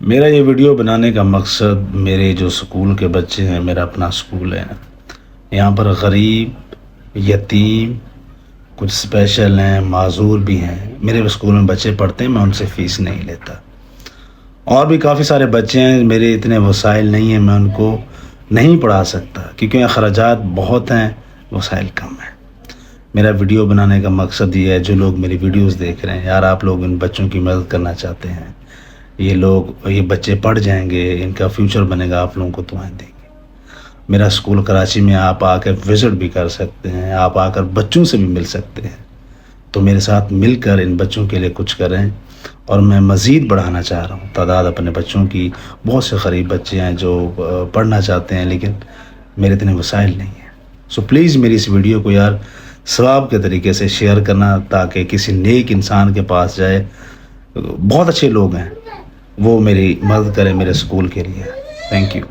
میرا یہ ویڈیو بنانے کا مقصد میرے جو سکول کے بچے ہیں، میرا اپنا سکول ہے، یہاں پر غریب، یتیم، کچھ اسپیشل ہیں، معذور بھی ہیں۔ میرے اسکول میں بچے پڑھتے ہیں، میں ان سے فیس نہیں لیتا۔ اور بھی کافی سارے بچے ہیں، میرے اتنے وسائل نہیں ہیں، میں ان کو نہیں پڑھا سکتا کیونکہ اخراجات بہت ہیں، وسائل کم ہیں۔ میرا ویڈیو بنانے کا مقصد یہ ہے، جو لوگ میری ویڈیوز دیکھ رہے ہیں، یار آپ لوگ ان بچوں کی مدد کرنا چاہتے ہیں، یہ بچے پڑھ جائیں گے، ان کا فیوچر بنے گا، آپ لوگوں کو دعائیں دیں گے۔ میرا سکول کراچی میں، آپ آ کر وزٹ بھی کر سکتے ہیں، آپ آ کر بچوں سے بھی مل سکتے ہیں۔ تو میرے ساتھ مل کر ان بچوں کے لیے کچھ کریں، اور میں مزید بڑھانا چاہ رہا ہوں تعداد اپنے بچوں کی۔ بہت سے غریب بچے ہیں جو پڑھنا چاہتے ہیں، لیکن میرے اتنے وسائل نہیں ہیں۔ سو پلیز میری اس ویڈیو کو یار ثواب کے طریقے سے شیئر کرنا، تاکہ کسی نیک انسان کے پاس جائے۔ بہت اچھے لوگ ہیں، وہ میری مدد کریں میرے سکول کے لیے۔ Thank you.